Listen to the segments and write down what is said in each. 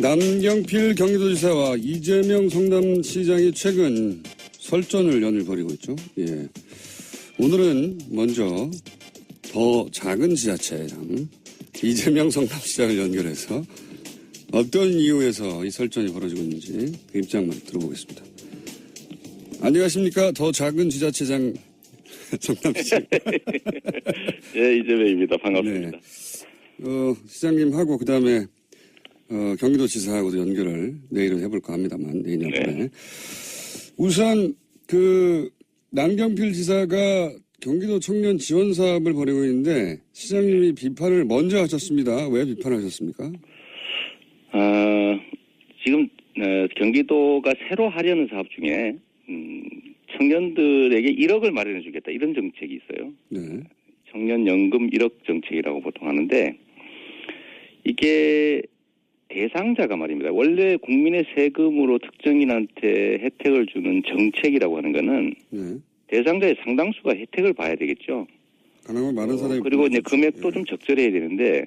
남경필 경기도지사와 이재명 성남시장이 최근 설전을 연일 벌이고 있죠. 예. 오늘은 먼저 더 작은 지자체장 이재명 성남시장을 연결해서 어떤 이유에서 이 설전이 벌어지고 있는지 그 입장만 들어보겠습니다. 안녕하십니까. 더 작은 지자체장 성남시장. 예, 이재명입니다. 반갑습니다. 네. 시장님하고 그다음에 경기도지사하고도 연결을 내일은 해볼까 합니다만 내년 네. 안에 우선 남경필 지사가 경기도 청년 지원 사업을 벌이고 있는데 시장님이 비판을 먼저 하셨습니다. 왜 비판하셨습니까? 지금 경기도가 새로 하려는 사업 중에 청년들에게 1억을 마련해 주겠다 이런 정책이 있어요. 네. 청년연금 1억 정책이라고 보통 하는데 이게 대상자가 말입니다. 원래 국민의 세금으로 특정인한테 혜택을 주는 정책이라고 하는 거는 네. 대상자의 상당수가 혜택을 봐야 되겠죠. 가능한 많은 사람이 그리고 이제 금액도 좀 적절해야 되는데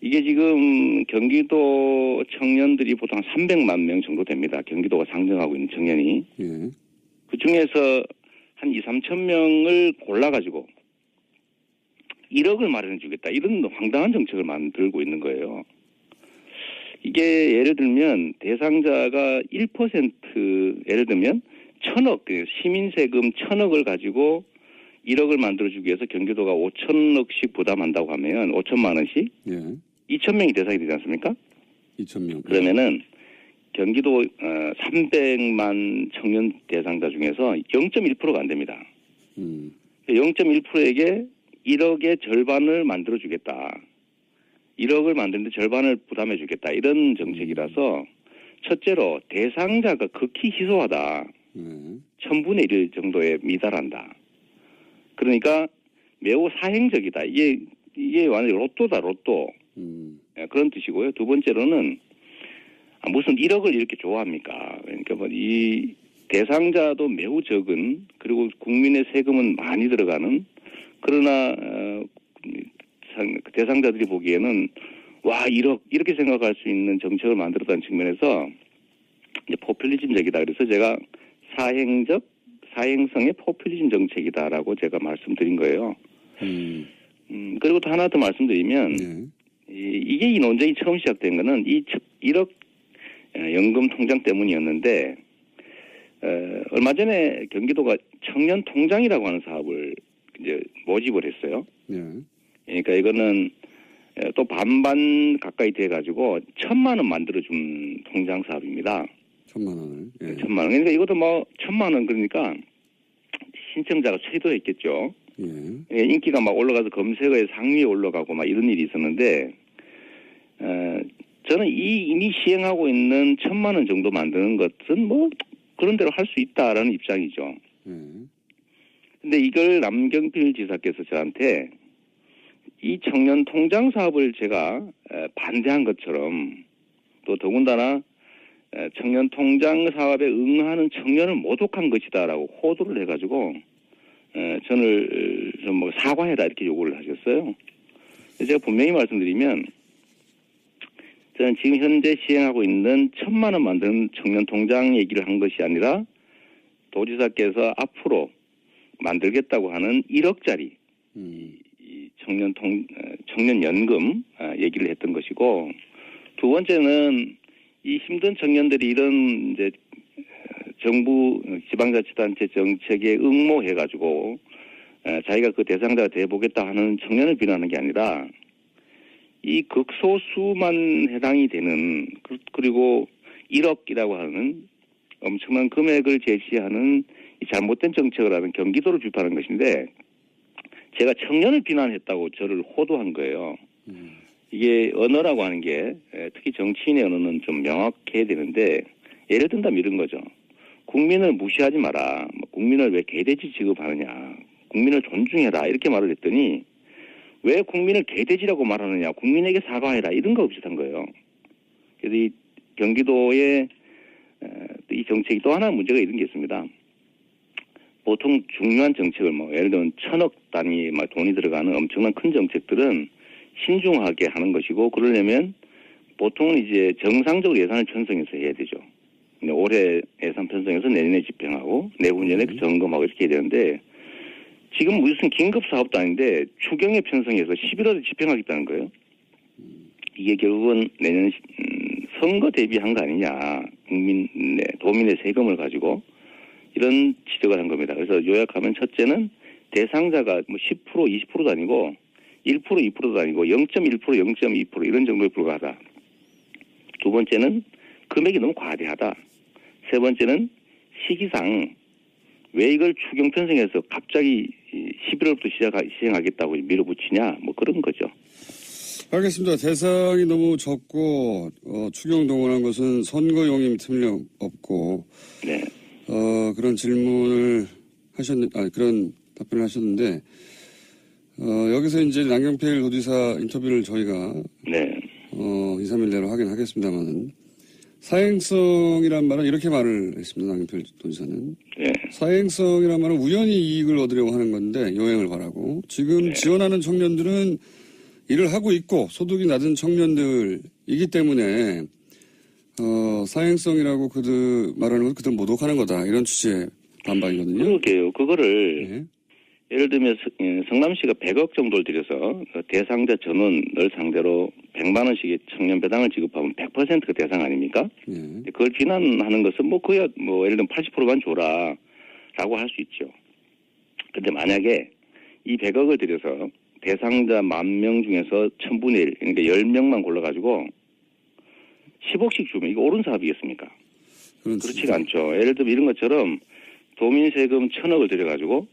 이게 지금 경기도 청년들이 보통 한 300만 명 정도 됩니다. 경기도가 상정하고 있는 청년이. 예. 그 중에서 한 2, 3천 명을 골라가지고 1억을 마련해 주겠다. 이런 황당한 정책을 만들고 있는 거예요. 이게 예를 들면 대상자가 1% 예를 들면 1,000억, 시민세금 1,000억을 가지고 1억을 만들어주기 위해서 경기도가 5천억씩 부담한다고 하면 5천만 원씩 예. 2,000명이 대상이 되지 않습니까? 2,000명. 그러면은 경기도 300만 청년 대상자 중에서 0.1%가 안 됩니다. 0.1%에게 1억의 절반을 만들어주겠다. 1억을 만드는데 절반을 부담해주겠다. 이런 정책이라서 첫째로 대상자가 극히 희소하다. 1000분의 1 정도에 미달한다. 그러니까 매우 사행적이다. 이게 완전히 로또다, 로또. 그런 뜻이고요. 두 번째로는 무슨 1억을 이렇게 좋아합니까? 그러니까 뭐 이 대상자도 매우 적은 그리고 국민의 세금은 많이 들어가는 그러나 대상자들이 보기에는 와 1억 이렇게 생각할 수 있는 정책을 만들었다는 측면에서 이제 포퓰리즘적이다. 그래서 제가 사행성의 포퓰리즘 정책이다라고 제가 말씀드린 거예요. 그리고 또 하나 더 말씀드리면 이게 이 논쟁이 처음 시작된 거는 이 1억 연금 통장 때문이었는데 얼마 전에 경기도가 청년 통장이라고 하는 사업을 이제 모집을 했어요. 그러니까 이거는 또 반반 가까이 돼가지고 1,000만 원 만들어준 통장 사업입니다. 1,000만 원을. 예. 1,000만 원. 그러니까 이것도 뭐 1,000만 원 그러니까 신청자가 최도했겠죠. 예. 인기가 막 올라가서 검색어에 상위에 올라가고 막 이런 일이 있었는데 저는 이미 시행하고 있는 1,000만 원 정도 만드는 것은 뭐 그런 대로 할 수 있다라는 입장이죠. 근데 이걸 남경필 지사께서 저한테 이 청년 통장 사업을 제가 반대한 것처럼 또 더군다나 청년 통장 사업에 응하는 청년을 모독한 것이다라고 호도를 해가지고 저를 좀 뭐 사과해라 이렇게 요구를 하셨어요. 제가 분명히 말씀드리면 저는 지금 현재 시행하고 있는 1,000만 원 만드는 청년 통장 얘기를 한 것이 아니라 도지사께서 앞으로 만들겠다고 하는 1억짜리 이 청년 연금 얘기를 했던 것이고 두 번째는 이 힘든 청년들이 이런 이제 정부 지방자치단체 정책에 응모해가지고 자기가 그 대상자가 돼보겠다 하는 청년을 비난하는 게 아니라 이 극소수만 해당이 되는 그리고 1억이라고 하는 엄청난 금액을 제시하는 이 잘못된 정책을 하는 경기도를 비판한 것인데 제가 청년을 비난했다고 저를 호도한 거예요. 이게 언어라고 하는 게 특히 정치인의 언어는 좀 명확해야 되는데 예를 든다면 이런 거죠. 국민을 무시하지 마라. 국민을 왜 개돼지 취급하느냐. 국민을 존중해라. 이렇게 말을 했더니 왜 국민을 개돼지라고 말하느냐. 국민에게 사과해라. 이런 거 비슷한 거예요. 그래서 이 경기도의 이 정책이 또 하나 문제가 이런 게 있습니다. 보통 중요한 정책을 예를 들면 1,000억 단위 돈이 들어가는 엄청난 큰 정책들은 신중하게 하는 것이고 그러려면 보통은 이제 정상적으로 예산을 편성해서 해야 되죠. 근데 올해 예산 편성해서 내년에 집행하고 내후년에 점검하고 이렇게 해야 되는데 지금 무슨 긴급 사업도 아닌데 추경에 편성해서 11월에 집행하겠다는 거예요. 이게 결국은 내년 선거 대비한 거 아니냐. 도민의 세금을 가지고 이런 지적을 한 겁니다. 그래서 요약하면 첫째는 대상자가 뭐 10%, 20%도 아니고 1%, 2%도 아니고 0.1%, 0.2% 이런 정도에 불과하다. 두 번째는 금액이 너무 과대하다. 세 번째는 시기상 왜 이걸 추경 편성해서 갑자기 11월부터 시행하겠다고 밀어붙이냐 뭐 그런 거죠. 알겠습니다. 대상이 너무 적고 추경 동원한 것은 선거용임 틀림없고 네. 그런 질문을 그런 답변을 하셨는데 여기서 이제 남경필 도지사 인터뷰를 저희가 네. 2, 3일 내로 확인하겠습니다만은 사행성이란 말은 이렇게 말을 했습니다. 남경필 도지사는. 네. 사행성이란 말은 우연히 이익을 얻으려고 하는 건데 요행을 바라고 지금 지원하는 청년들은 일을 하고 있고 소득이 낮은 청년들이기 때문에 사행성이라고 말하는 건 그들 모독하는 거다. 이런 취지의 반박이거든요. 그러게요. 그거를 예를 들면 성남시가 100억 정도를 들여서 대상자 전원을 상대로 100만 원씩의 청년 배당을 지급하면 100%가 대상 아닙니까? 그걸 비난하는 것은 그야 예를 들면 80%만 줘라라고 할 수 있죠. 근데 만약에 이 100억을 들여서 대상자 10,000명 중에서 1000분의 1, 그러니까 10명만 골라가지고 10억씩 주면 이거 옳은 사업이겠습니까? 그렇지가 않죠. 예를 들면 이런 것처럼 도민 세금 1,000억을 들여가지고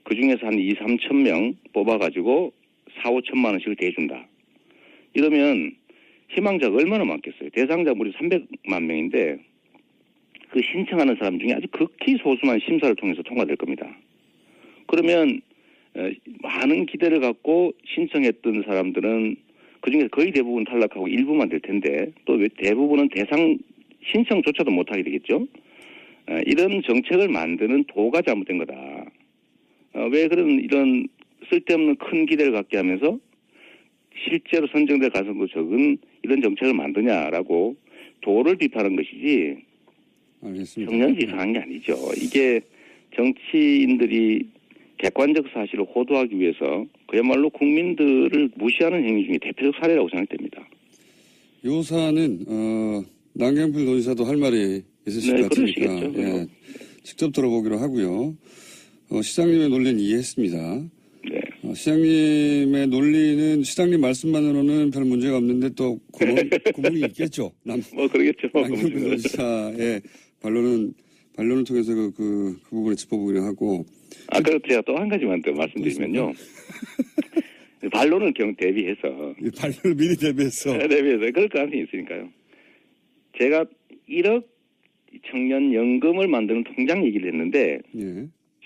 그 중에서 한 2, 3천 명 뽑아가지고 4, 5천만 원씩을 대준다. 이러면 희망자가 얼마나 많겠어요. 대상자 무려 300만 명인데 그 신청하는 사람 중에 아주 극히 소수만 심사를 통해서 통과될 겁니다. 그러면 많은 기대를 갖고 신청했던 사람들은 그중에서 거의 대부분 탈락하고 일부만 될 텐데 또 대부분은 대상 신청조차도 못하게 되겠죠. 이런 정책을 만드는 도가 잘못된 거다. 왜 이런 쓸데없는 큰 기대를 갖게 하면서 실제로 선정될 가능성도 적은 이런 정책을 만드냐라고 도를 비판한 것이지 알겠습니다. 청년 비판한 게 아니죠. 이게 정치인들이 객관적 사실을 호도하기 위해서 그야말로 국민들을 무시하는 행위 중에 대표적 사례라고 생각됩니다. 요 사안은 남경필 도지사도 할 말이 있으실 것 같으니까 직접 들어보기로 하고요. 시장님의 논리는 이해했습니다. 네. 시장님의 논리는 시장님 말씀만으로는 별 문제가 없는데 또 구멍이 있겠죠. 그러겠죠. 남경필 도지사의 반론을 통해서 그 부분을 짚어보기로 하고. 그래서 제가 또 한 가지만 더 말씀드리면요. 반론을 대비해서. 반론을 미리 대비해서. 대비해서. 그럴 가능성이 있으니까요. 제가 1억 청년 연금을 만드는 통장 얘기를 했는데.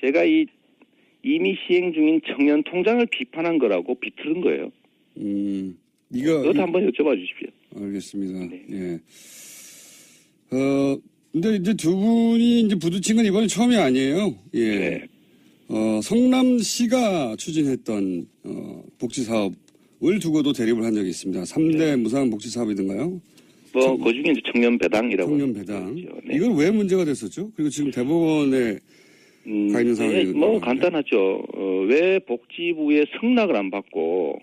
제가 이미 시행 중인 청년 통장을 비판한 거라고 비틀은 거예요. 그것도 한번 여쭤봐 주십시오. 알겠습니다. 네. 근데 이제 두 분이 이제 부딪힌 건 이번이 처음이 아니에요. 네. 성남시가 추진했던 복지 사업을 두고도 대립을 한 적이 있습니다. 3대 무상 복지 사업이던가요? 그 중에 이제 청년 배당이라고. 청년 배당. 이건 왜 문제가 됐었죠? 그리고 지금 대법원에 가 있는 상황이 간단하죠. 왜 복지부에 승낙을 안 받고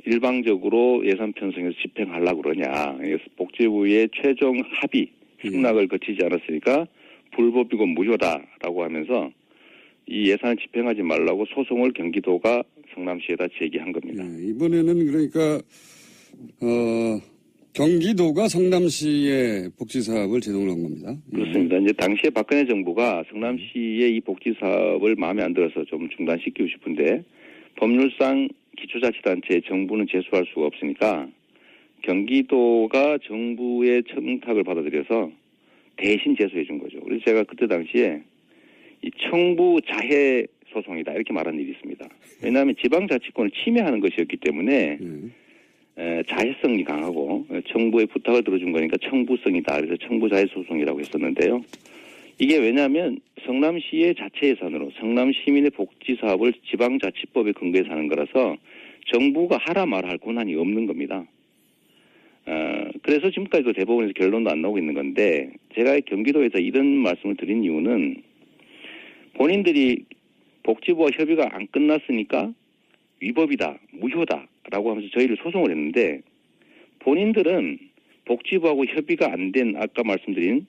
일방적으로 예산 편성해서 집행하려고 그러냐. 복지부의 최종 합의 승낙을 거치지 않았으니까 불법이고 무효다라고 하면서 이 예산을 집행하지 말라고 소송을 경기도가 성남시에다 제기한 겁니다. 이번에는 그러니까 경기도가 성남시의 복지 사업을 제동을 한 겁니다. 그렇습니다. 이제 당시에 박근혜 정부가 성남시의 이 복지 사업을 마음에 안 들어서 좀 중단시키고 싶은데 법률상 기초자치단체에 정부는 제소할 수가 없으니까 경기도가 정부의 청탁을 받아들여서 대신 제소해 준 거죠. 그래서 제가 그때 당시에 이 청부 자해 소송이다 이렇게 말한 일이 있습니다. 왜냐하면 지방자치권을 침해하는 것이었기 때문에 자해성이 강하고 정부의 부탁을 들어준 거니까 청부성이다. 그래서 청부자해 소송이라고 했었는데요. 이게 왜냐하면 성남시의 자체 예산으로 성남 시민의 복지 사업을 지방자치법에 근거해서 하는 거라서 정부가 하라 말할 권한이 없는 겁니다. 그래서 지금까지 그 대법원에서 결론도 안 나오고 있는 건데 제가 경기도에서 이런 말씀을 드린 이유는 본인들이 복지부와 협의가 안 끝났으니까 위법이다, 무효다라고 하면서 저희를 소송을 했는데 본인들은 복지부하고 협의가 안 된 아까 말씀드린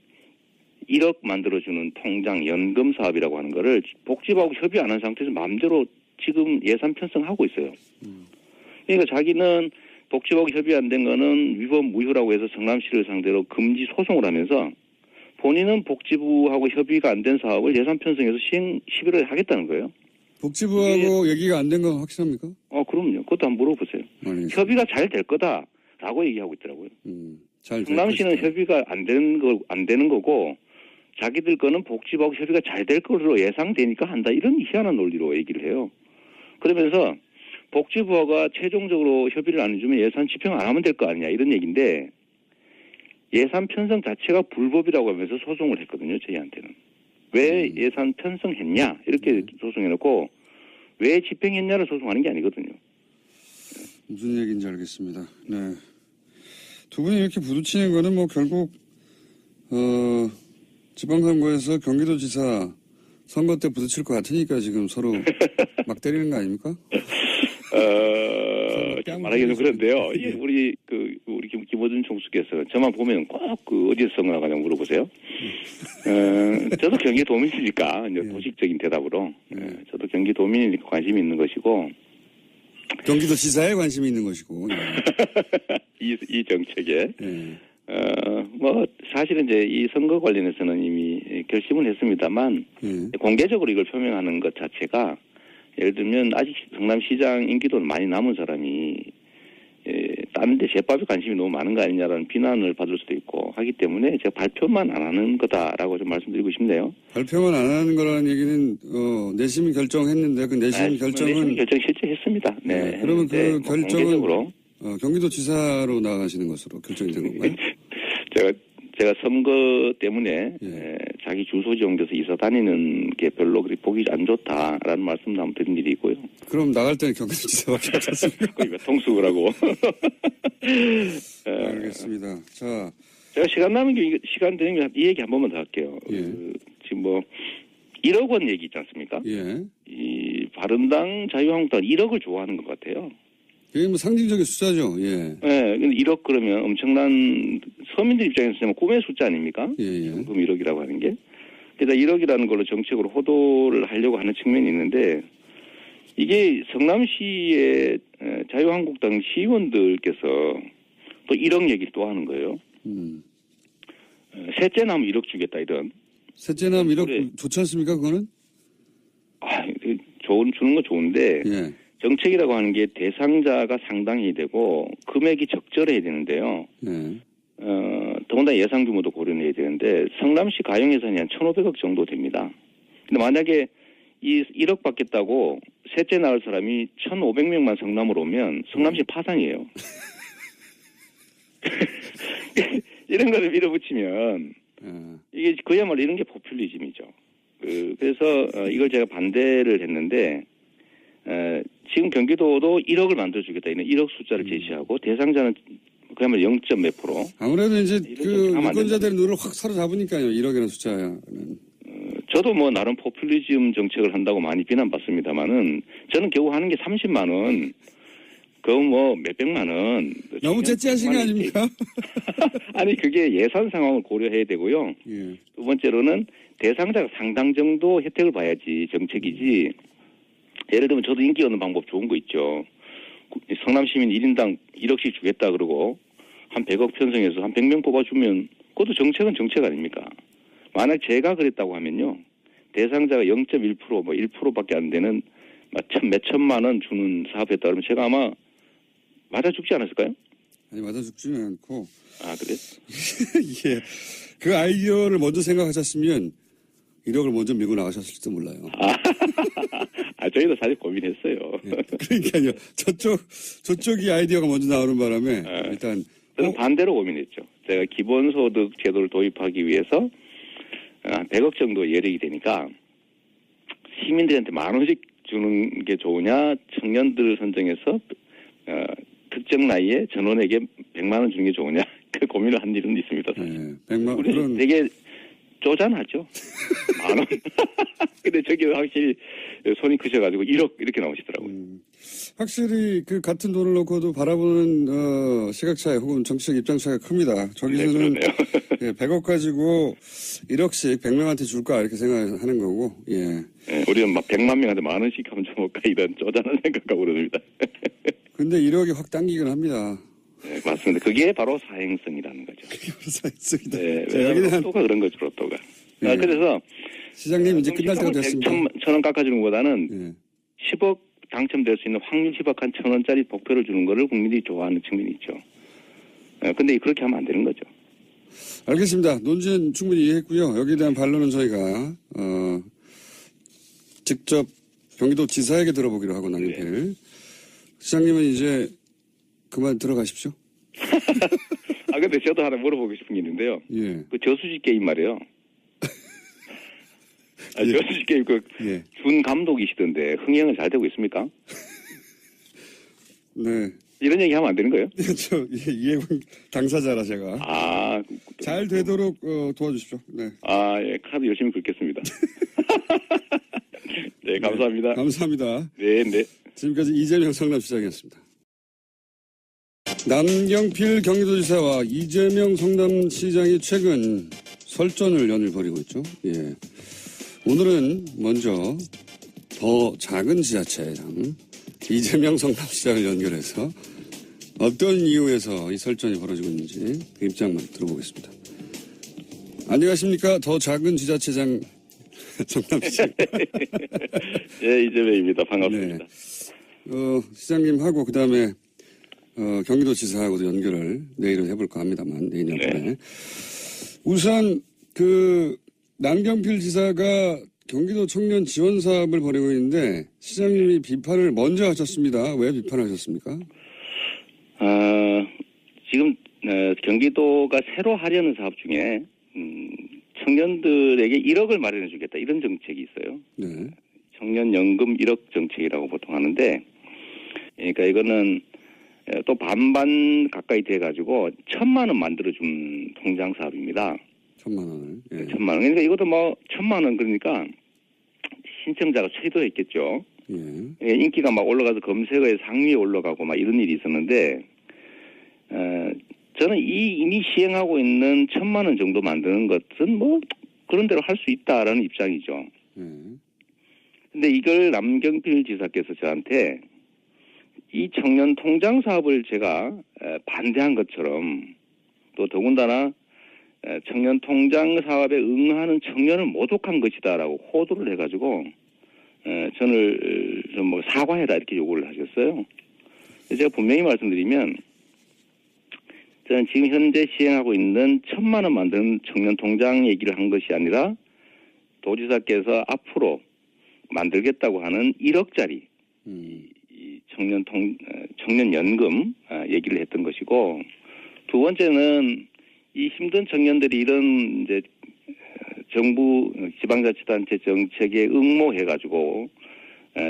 1억 만들어주는 통장 연금 사업이라고 하는 거를 복지부하고 협의 안 한 상태에서 마음대로 지금 예산 편성하고 있어요. 그러니까 자기는 복지부하고 협의 안 된 거는 위법 무효라고 해서 성남시를 상대로 금지 소송을 하면서 본인은 복지부하고 협의가 안 된 사업을 예산 편성해서 시행 11월에 하겠다는 거예요. 복지부하고 얘기가 안 된 건 확실합니까? 그럼요. 그것도 한번 물어보세요. 알겠습니다. 협의가 잘 될 거다라고 얘기하고 있더라고요. 잘 성남시는 협의가 안 되는 거고 자기들 거는 복지부하고 협의가 잘 될 것으로 예상되니까 한다. 이런 희한한 논리로 얘기를 해요. 그러면서 복지부가 최종적으로 협의를 안 해주면 예산 집행 안 하면 될 거 아니냐 이런 얘기인데 예산 편성 자체가 불법이라고 하면서 소송을 했거든요. 저희한테는. 왜 예산 편성했냐 이렇게 소송해놓고 왜 집행했냐를 소송하는 게 아니거든요. 무슨 얘기인지 알겠습니다. 네. 두 분이 이렇게 부딪히는 거는 뭐 결국 지방선거에서 경기도지사 선거 때 부딪힐 것 같으니까 지금 서로 막 때리는 거 아닙니까? 말하기 좀 그런데요. 예, 우리 김어준 총수께서 저만 보면 꼭 어디서 선거 나가냐고 물어보세요. 저도 경기도민이니까 이제 도식적인 대답으로 저도 경기도민이니까 관심이 있는 것이고 경기도지사에 관심이 있는 것이고 이 정책에 뭐 사실은 이제 이 선거 관련해서는 이미 결심을 했습니다만 공개적으로 이걸 표명하는 것 자체가 예를 들면 아직 성남시장 임기도는 많이 남은 사람이 다른 데 제법에 관심이 너무 많은 거 아니냐라는 비난을 받을 수도 있고 하기 때문에 제가 발표만 안 하는 거다라고 좀 말씀드리고 싶네요. 발표만 안 하는 거라는 얘기는 내심 결정했는데 그 내심 결정은 내심 결정 실제 했습니다. 네. 그러면 그 결정은 공개적으로 경기도지사로 나가시는 것으로 결정이 된 건가요? 제가 선거 때문에 자기 주소지 옮겨서 이사 다니는 게 별로 그렇게 보기 안 좋다라는 말씀도 한번 드린 일이 있고요. 그럼 나갈 때는 경기도지사밖에 없었습니까? 거의 통수를 하고. 알겠습니다. 자, 제가 시간 되면 이 얘기 한 번만 더 할게요. 지금 뭐 1억 원 얘기 있지 않습니까? 이 바른당 자유한국당 1억을 좋아하는 것 같아요. 이게 뭐 상징적인 숫자죠. 예. 네, 근데 1억 그러면 엄청난 서민들 입장에서는 꿈의 숫자 아닙니까? 현금 1억이라고 하는 게. 그래서 1억이라는 걸로 정책으로 호도를 하려고 하는 측면이 있는데 이게 성남시의 자유한국당 시의원들께서 또 1억 얘기를 또 하는 거예요. 셋째 나면 1억 주겠다 이런. 셋째 나면 1억 좋지 않습니까? 그거는? 주는 거 좋은데 정책이라고 하는 게 대상자가 상당히 되고 금액이 적절해야 되는데요. 더군다나 예상 규모도 고려해야 되는데 성남시 가용 예산이 한 1,500억 정도 됩니다. 근데 만약에 이 1억 받겠다고 셋째 낳을 사람이 1,500명만 성남으로 오면 성남시 파산이에요. 이런 거를 밀어붙이면 이게 그야말로 이런 게 포퓰리즘이죠. 그래서 이걸 제가 반대를 했는데 지금 경기도도 1억을 만들어주겠다 이런 1억 숫자를 제시하고 대상자는 그야말로 0. 몇 프로. 아무래도 이제 그 유권자들의 눈을 확 사로잡으니까요. 1억이라는 숫자야. 저도 뭐 나름 포퓰리즘 정책을 한다고 많이 비난받습니다만은 저는 겨우 하는 게 30만 원. 그거 뭐 몇백만 원. 너무 째째하신 거 아닙니까? 아니 그게 예산 상황을 고려해야 되고요. 두 번째로는 대상자가 상당 정도 혜택을 봐야지 정책이지. 예를 들면 저도 인기 얻는 방법 좋은 거 있죠. 성남시민 1인당 1억씩 주겠다 그러고 한 100억 편성해서 한 100명 뽑아주면 그것도 정책은 정책 아닙니까? 만약 제가 그랬다고 하면요. 대상자가 0.1% 뭐 1%밖에 안 되는 몇 천만 원 주는 사업했다 그러면 제가 아마 맞아 죽지 않았을까요? 아니 맞아 죽지는 않고. 아 그래? 예. 그 아이디어를 먼저 생각하셨으면 1억을 먼저 밀고 나가셨을지도 몰라요. 저희도 사실 고민했어요. 그러니까요. 저쪽이 아이디어가 먼저 나오는 바람에 일단 저는 반대로 고민했죠. 제가 기본소득 제도를 도입하기 위해서 100억 정도 예력이 되니까 시민들한테 10,000원씩 주는 게 좋으냐, 청년들을 선정해서 특정 나이에 전원에게 100만 원 주는 게 좋으냐 고민을 한 일은 있습니다. 사실. 네, 100만 우리 그런 되게 쪼잔하죠. 10,000원. 근데 저기 확실히 손이 크셔가지고 1억 이렇게 나오시더라고요. 확실히 그 같은 돈을 놓고도 바라보는 시각 차이 혹은 정치적 입장 차이가 큽니다. 저기서는 네, 100억 가지고 1억씩 100명한테 줄까 이렇게 생각하는 거고. 예. 네, 우리는 막 100만 명한테 10,000원씩 하면 좀 올까 이런 쪼잔한 생각하고 그럽니다. 근데 1억이 확 당기긴 합니다. 네, 맞습니다. 그게 바로 사행성이라는 거죠. 사했습니다. 네, 왜냐하면 로또가 그런 거죠, 로또가. 네. 그래서 시장님 이제 끝날 때가 됐습니다. 1,000원 깎아주는 것보다는 예. 10억 당첨될 수 있는 확률 10억 한 1,000원짜리 복표를 주는 거를 국민들이 좋아하는 측면이 있죠. 근데 그렇게 하면 안 되는 거죠. 알겠습니다. 논지는 충분히 이해했고요. 여기에 대한 반론은 저희가 직접 경기도 지사에게 들어보기로 하고 남경필 시장님은 이제 그만 들어가십시오. 근데 저도 하나 물어보고 싶은 게 있는데요. 예. 그 저수지 게임 말이에요. 예. 저수지 게임 예. 준 감독이시던데 흥행은 잘 되고 있습니까? 네. 이런 얘기 하면 안 되는 거예요? 저 이해군 당사자라 제가. 잘 되도록 도와주십시오. 네. 예, 카드 열심히 긁겠습니다. 네, 감사합니다. 네, 감사합니다. 네, 네. 지금까지 이재명 성남시장이었습니다. 남경필 경기도지사와 이재명 성남시장이 최근 설전을 연일 벌이고 있죠. 예. 오늘은 먼저 더 작은 지자체장 이재명 성남시장을 연결해서 어떤 이유에서 이 설전이 벌어지고 있는지 그 입장만 들어보겠습니다. 안녕하십니까. 더 작은 지자체장 성남시장. 네, 이재명입니다. 반갑습니다. 네. 시장님하고 그다음에 경기도지사하고도 연결을 내일은 해볼까 합니다만 내일 네. 우선 남경필 지사가 경기도 청년 지원 사업을 벌이고 있는데 시장님이 비판을 먼저 하셨습니다. 왜 비판하셨습니까? 지금 경기도가 새로 하려는 사업 중에 청년들에게 1억을 마련해 주겠다 이런 정책이 있어요. 네. 청년연금 1억 정책이라고 보통 하는데 그러니까 이거는 또 반반 가까이 돼가지고 1,000만 원 만들어준 통장 사업입니다. 1,000만 원을. 예. 1,000만 원. 그러니까 이것도 1,000만 원 그러니까 신청자가 최도했겠죠. 예. 인기가 막 올라가서 검색어에 상위에 올라가고 막 이런 일이 있었는데 저는 이미 시행하고 있는 1,000만 원 정도 만드는 것은 그런 대로 할 수 있다라는 입장이죠. 근데 이걸 남경필 지사께서 저한테 이 청년 통장 사업을 제가 반대한 것처럼 또 더군다나 청년 통장 사업에 응하는 청년을 모독한 것이다라고 호도를 해가지고 저를 좀 사과해라 이렇게 요구를 하셨어요. 제가 분명히 말씀드리면 저는 지금 현재 시행하고 있는 1,000만 원 만드는 청년 통장 얘기를 한 것이 아니라 도지사께서 앞으로 만들겠다고 하는 1억짜리 이 청년연금 얘기를 했던 것이고 두 번째는 이 힘든 청년들이 이런 이제 정부 지방자치단체 정책에 응모해가지고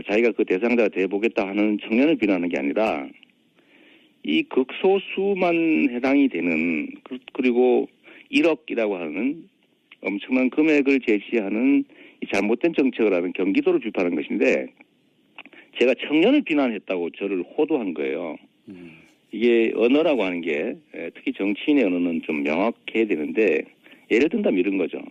자기가 그 대상자가 돼보겠다 하는 청년을 비난하는 게 아니라 이 극소수만 해당이 되는 그리고 1억이라고 하는 엄청난 금액을 제시하는 이 잘못된 정책을 하는 경기도를 비판한 것인데 제가 청년을 비난했다고 저를 호도한 거예요. 이게 언어라고 하는 게 특히 정치인의 언어는 좀 명확해야 되는데 예를 든다면 이런 거죠.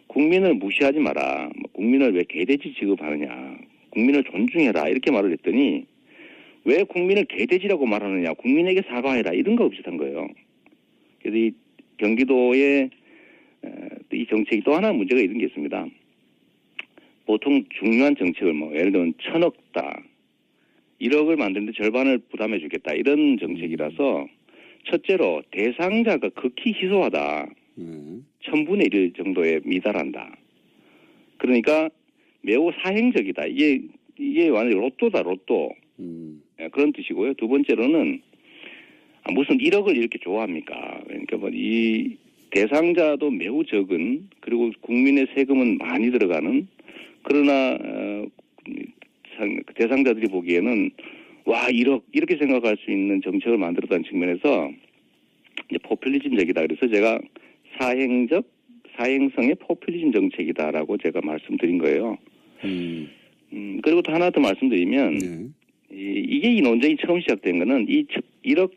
국민을 무시하지 마라. 국민을 왜 개돼지 취급하느냐. 국민을 존중해라. 이렇게 말을 했더니 왜 국민을 개돼지라고 말하느냐. 국민에게 사과해라. 이런 거 비슷한 거예요. 그래서 이 경기도의 이 정책이 또 하나 문제가 이런 게 있습니다. 보통 중요한 정책을 예를 들면 1,000억다. 1억을 만드는데 절반을 부담해 주겠다. 이런 정책이라서 첫째로 대상자가 극히 희소하다. 1,000분의 1 정도에 미달한다. 그러니까 매우 사행적이다. 이게 완전히 로또다, 로또. 그런 뜻이고요. 두 번째로는 무슨 1억을 이렇게 좋아합니까? 그러니까 이 대상자도 매우 적은 그리고 국민의 세금은 많이 들어가는 그러나 대상자들이 보기에는 와 1억 이렇게 생각할 수 있는 정책을 만들었다는 측면에서 이제 포퓰리즘적이다. 그래서 제가 사행성의 포퓰리즘 정책이다라고 제가 말씀드린 거예요. 그리고 또 하나 더 말씀드리면 네. 이게 이 논쟁이 처음 시작된 거는 이 1억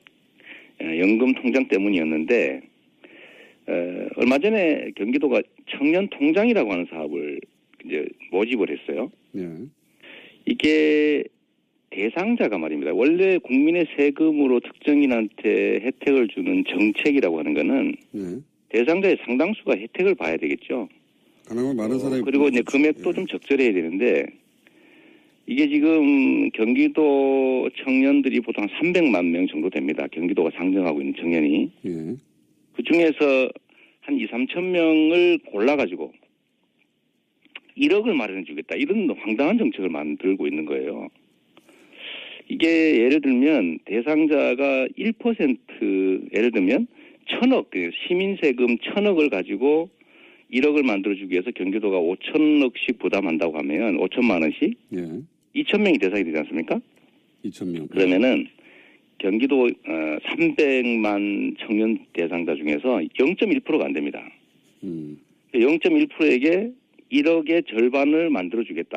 연금 통장 때문이었는데 얼마 전에 경기도가 청년 통장이라고 하는 사업을 이제 모집을 했어요. 네. 이게 대상자가 말입니다. 원래 국민의 세금으로 특정인한테 혜택을 주는 정책이라고 하는 거는 네. 대상자의 상당수가 혜택을 봐야 되겠죠. 가능한 많은 사람이 그리고 이제 금액도 좀 적절해야 되는데 이게 지금 경기도 청년들이 보통 한 300만 명 정도 됩니다. 경기도가 상정하고 있는 청년이. 예. 그 중에서 한 2, 3천 명을 골라가지고 1억을 마련해 주겠다. 이런 황당한 정책을 만들고 있는 거예요. 이게 예를 들면 대상자가 1% 예를 들면 1,000억, 시민세금 1,000억을 가지고 1억을 만들어주기 위해서 경기도가 5천억씩 부담한다고 하면 5천만 원씩 예. 2,000명이 대상이 되지 않습니까? 2,000명. 그러면은 경기도 300만 청년 대상자 중에서 0.1%가 안 됩니다. 0.1%에게 1억의 절반을 만들어주겠다.